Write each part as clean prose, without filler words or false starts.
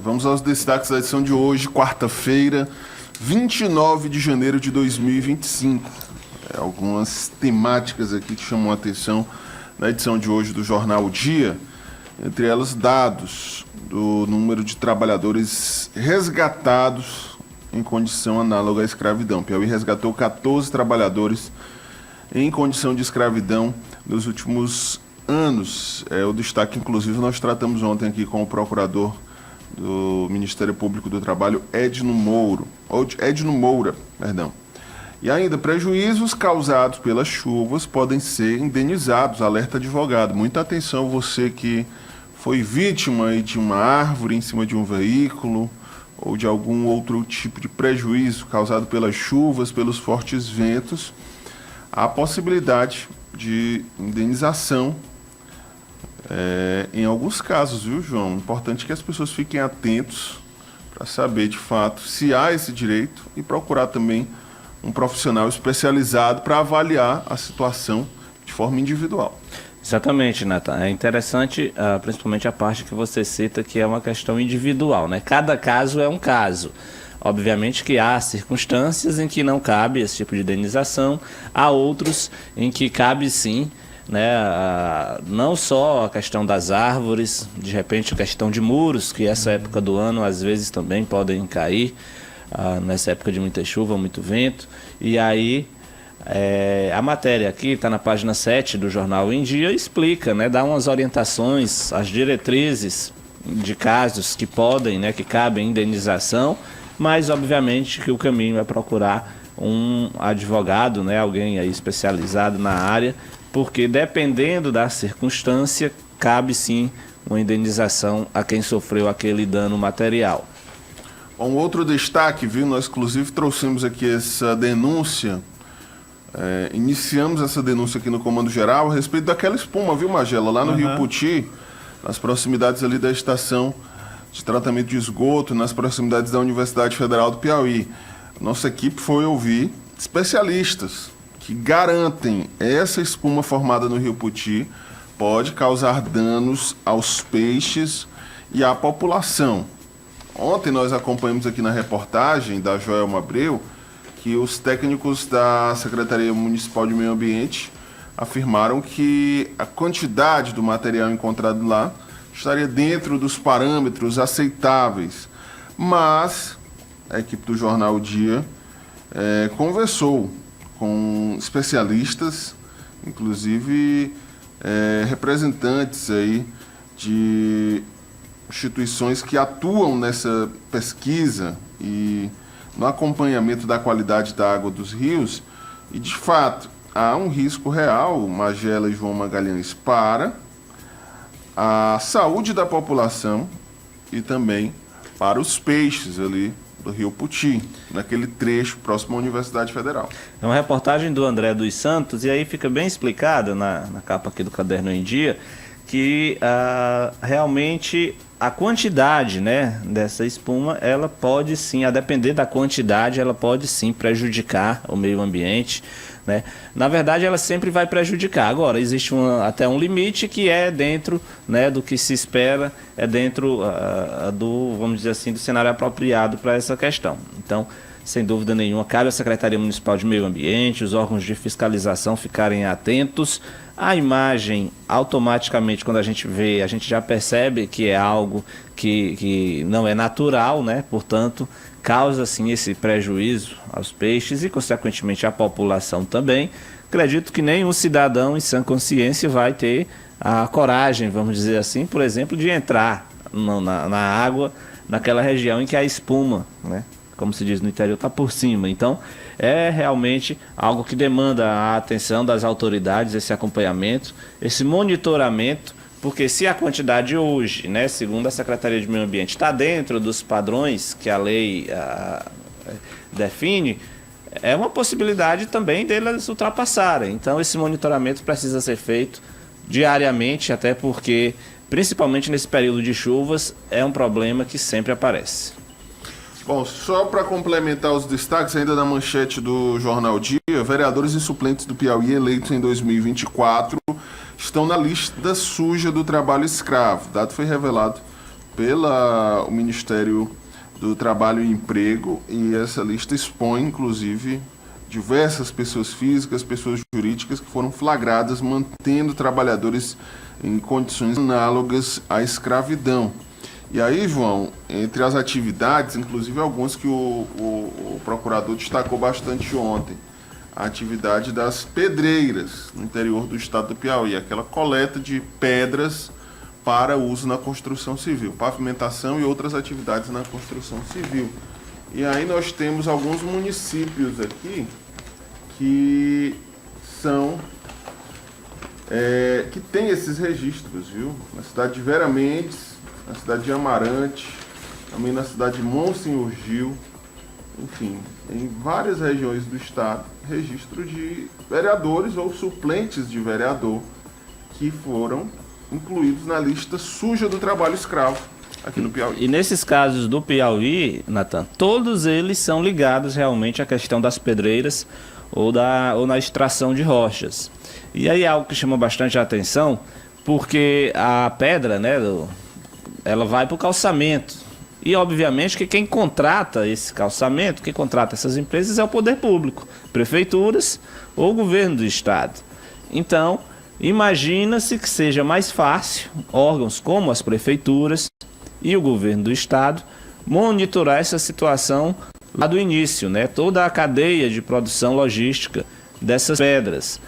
Vamos aos destaques da edição de hoje, quarta-feira, 29 de janeiro de 2025. Algumas temáticas aqui que chamam a atenção na edição de hoje do Jornal O Dia, entre elas dados do número de trabalhadores resgatados em condição análoga à escravidão. Piauí resgatou 14 trabalhadores em condição de escravidão nos últimos anos. O destaque, inclusive, nós tratamos ontem aqui com o procurador do Ministério Público do Trabalho, Edno Moura. E ainda, prejuízos causados pelas chuvas podem ser indenizados, alerta advogado. Muita atenção você que foi vítima aí de uma árvore em cima de um veículo ou de algum outro tipo de prejuízo causado pelas chuvas, pelos fortes ventos. Há possibilidade de indenização em alguns casos, viu, João? Importante que as pessoas fiquem atentos para saber, de fato, se há esse direito e procurar também um profissional especializado para avaliar a situação de forma individual. Exatamente, Nathan. É interessante, principalmente a parte que você cita, que é uma questão individual, né? Cada caso é um caso. Obviamente que há circunstâncias em que não cabe esse tipo de indenização, há outros em que cabe sim, né? Não só a questão das árvores, de repente a questão de muros, que essa época do ano às vezes também podem cair, nessa época de muita chuva, muito vento, e aí a matéria aqui está na página 7 do Jornal Em Dia, explica, né? Dá umas orientações, as diretrizes de casos que podem, né, que cabem indenização, mas obviamente que o caminho é procurar um advogado, né, alguém aí especializado na área, porque dependendo da circunstância, cabe sim uma indenização a quem sofreu aquele dano material. Um outro destaque, viu, nós inclusive trouxemos aqui essa denúncia, iniciamos essa denúncia aqui no Comando Geral a respeito daquela espuma, viu, Magela, lá no Rio Puti, nas proximidades ali da estação de tratamento de esgoto, nas proximidades da Universidade Federal do Piauí. Nossa equipe foi ouvir especialistas que garantem essa espuma formada no Rio Puti pode causar danos aos peixes e à população. Ontem nós acompanhamos aqui na reportagem da Joelma Abreu que os técnicos da Secretaria Municipal de Meio Ambiente afirmaram que a quantidade do material encontrado lá estaria dentro dos parâmetros aceitáveis, mas a equipe do Jornal O Dia conversou com especialistas, inclusive representantes aí de instituições que atuam nessa pesquisa e no acompanhamento da qualidade da água dos rios, e de fato há um risco real, Magela e João Magalhães, para a saúde da população e também para os peixes ali do Rio Puti, naquele trecho próximo à Universidade Federal. É uma reportagem do André dos Santos, e aí fica bem explicado na capa aqui do Caderno em Dia, que realmente a quantidade, né, dessa espuma, ela pode sim, a depender da quantidade, ela pode sim prejudicar o meio ambiente, né? Na verdade, ela sempre vai prejudicar. Agora, existe até um limite que é dentro, né, do que se espera, é dentro vamos dizer assim, do cenário apropriado para essa questão. Então, sem dúvida nenhuma, cabe à Secretaria Municipal de Meio Ambiente, os órgãos de fiscalização ficarem atentos. A imagem, automaticamente, quando a gente vê, a gente já percebe que é algo que não é natural, né? Portanto, causa sim esse prejuízo aos peixes e, consequentemente, à população também. Acredito que nenhum cidadão em sã consciência vai ter a coragem, vamos dizer assim, por exemplo, de entrar na água naquela região em que a espuma, né, como se diz no interior, está por cima. Então, é realmente algo que demanda a atenção das autoridades, esse acompanhamento, esse monitoramento, porque se a quantidade hoje, né, segundo a Secretaria de Meio Ambiente, está dentro dos padrões que a lei define, é uma possibilidade também deles ultrapassarem. Então, esse monitoramento precisa ser feito diariamente, até porque, principalmente nesse período de chuvas, é um problema que sempre aparece. Bom, só para complementar os destaques ainda da manchete do Jornal Dia, vereadores e suplentes do Piauí eleitos em 2024 estão na lista suja do trabalho escravo. O dado foi revelado pelo Ministério do Trabalho e Emprego, e essa lista expõe, inclusive, diversas pessoas físicas, pessoas jurídicas que foram flagradas mantendo trabalhadores em condições análogas à escravidão. E aí, João, entre as atividades, inclusive algumas que o procurador destacou bastante ontem, a atividade das pedreiras no interior do estado do Piauí, aquela coleta de pedras para uso na construção civil, pavimentação e outras atividades na construção civil. E aí nós temos alguns municípios aqui que são que tem esses registros, viu? Na cidade de Vera Mendes, na cidade de Amarante, também na cidade de Monsenhor Gil, enfim, em várias regiões do estado, registro de vereadores ou suplentes de vereador que foram incluídos na lista suja do trabalho escravo aqui no Piauí. E nesses casos do Piauí, Natan, todos eles são ligados realmente à questão das pedreiras ou na extração de rochas. E aí é algo que chama bastante a atenção, porque a pedra, né, ela vai para o calçamento. E obviamente que quem contrata esse calçamento, quem contrata essas empresas é o poder público, prefeituras ou governo do estado. Então, imagina-se que seja mais fácil órgãos como as prefeituras e o governo do estado monitorar essa situação lá do início, né? Toda a cadeia de produção logística dessas pedras,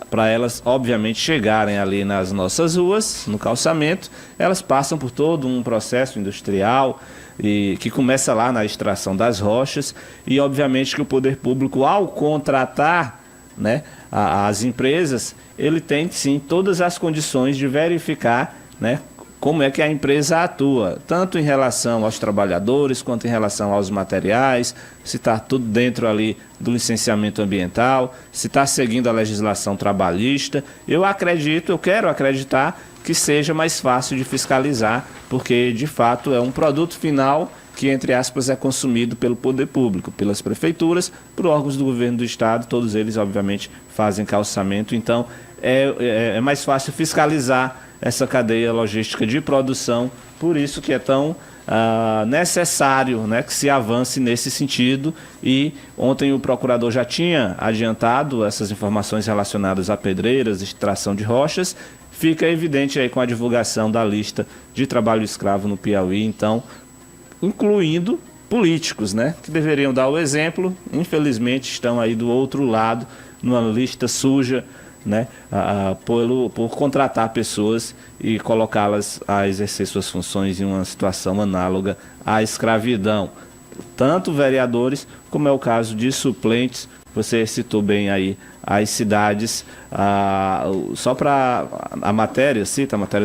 para elas obviamente chegarem ali nas nossas ruas, no calçamento, elas passam por todo um processo industrial e que começa lá na extração das rochas, e obviamente que o poder público, ao contratar, né, as empresas, ele tem sim todas as condições de verificar, né, como é que a empresa atua, tanto em relação aos trabalhadores, quanto em relação aos materiais, se está tudo dentro ali do licenciamento ambiental, se está seguindo a legislação trabalhista. Eu quero acreditar que seja mais fácil de fiscalizar, porque de fato é um produto final que, entre aspas, é consumido pelo poder público, pelas prefeituras, por órgãos do governo do estado, todos eles obviamente fazem calçamento, então é mais fácil fiscalizar essa cadeia logística de produção, por isso que é tão necessário, né, que se avance nesse sentido. E ontem o procurador já tinha adiantado essas informações relacionadas a pedreiras, extração de rochas. Fica evidente aí com a divulgação da lista de trabalho escravo no Piauí, então, incluindo políticos, né, que deveriam dar o exemplo, infelizmente estão aí do outro lado, numa lista suja, né, por contratar pessoas e colocá-las a exercer suas funções em uma situação análoga à escravidão. Tanto vereadores, como é o caso de suplentes. Você citou bem aí as cidades, só para a matéria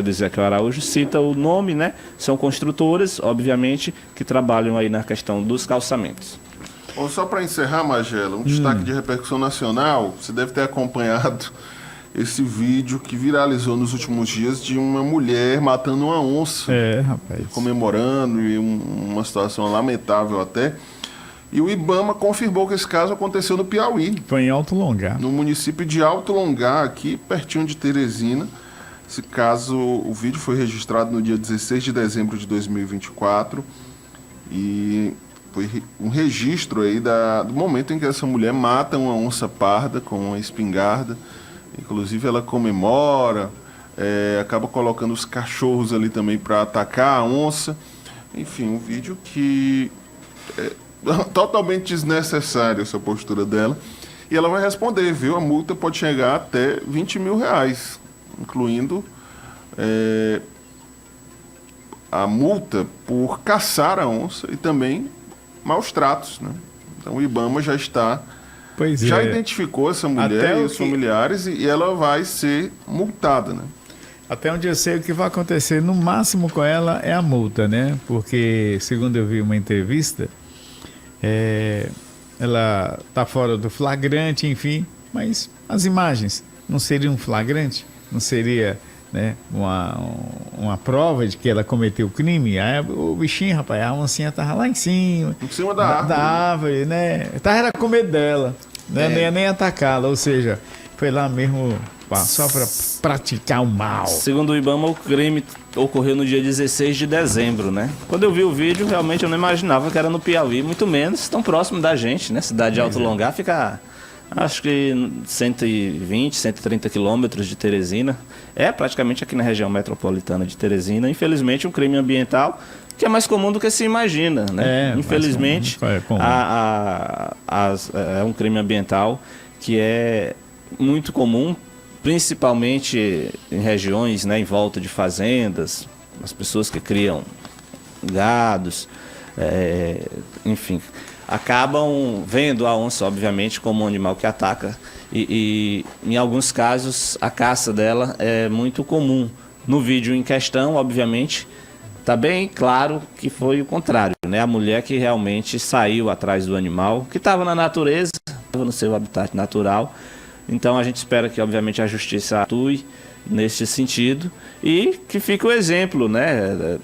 do Ezequiel Araújo, cita o nome, né? São construtoras, obviamente, que trabalham aí na questão dos calçamentos. Bom, só para encerrar, Magela, um destaque de repercussão nacional, você deve ter acompanhado esse vídeo que viralizou nos últimos dias de uma mulher matando uma onça, rapaz, comemorando, e uma situação lamentável até. E o IBAMA confirmou que esse caso aconteceu no Piauí. Foi em Alto Longar. No município de Alto Longar, aqui pertinho de Teresina. Esse caso, o vídeo foi registrado no dia 16 de dezembro de 2024. E foi um registro aí do momento em que essa mulher mata uma onça parda com uma espingarda. Inclusive ela comemora, acaba colocando os cachorros ali também para atacar a onça. Enfim, um vídeo que totalmente desnecessário, essa postura dela. E ela vai responder, viu? A multa pode chegar até R$20 mil, incluindo a multa por caçar a onça e também maus tratos, né? Então o IBAMA já identificou essa mulher e os familiares, e ela vai ser multada, né? Até onde eu sei, o que vai acontecer no máximo com ela é a multa, né? Porque, segundo eu vi uma entrevista, ela está fora do flagrante, enfim, mas as imagens não seriam um flagrante? Não seria, né, uma prova de que ela cometeu o crime? Aí, o bichinho, rapaz, a oncinha estava lá em cima da árvore, né? Era com medo dela, né? Não ia nem atacá-la, ou seja, foi lá mesmo só para praticar o mal. Segundo o Ibama, o crime ocorreu no dia 16 de dezembro, né? Quando eu vi o vídeo, realmente eu não imaginava que era no Piauí, muito menos tão próximo da gente, né? Cidade de Alto Longar fica, acho que 120, 130 quilômetros de Teresina. É praticamente aqui na região metropolitana de Teresina. Infelizmente, um crime ambiental que é mais comum do que se imagina, né? Infelizmente, é um crime ambiental que é muito comum, principalmente em regiões, né, em volta de fazendas, as pessoas que criam gados, enfim, acabam vendo a onça, obviamente, como um animal que ataca e em alguns casos a caça dela é muito comum. No vídeo em questão, obviamente, está bem claro que foi o contrário, né? A mulher que realmente saiu atrás do animal, que estava na natureza, estava no seu habitat natural. Então a gente espera que, obviamente, a justiça atue nesse sentido e que fique o exemplo, né,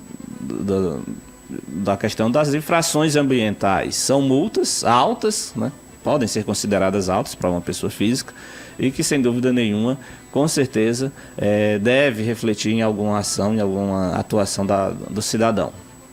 da questão das infrações ambientais. São multas altas, né? Podem ser consideradas altas para uma pessoa física e que, sem dúvida nenhuma, com certeza, deve refletir em alguma ação, em alguma atuação do cidadão.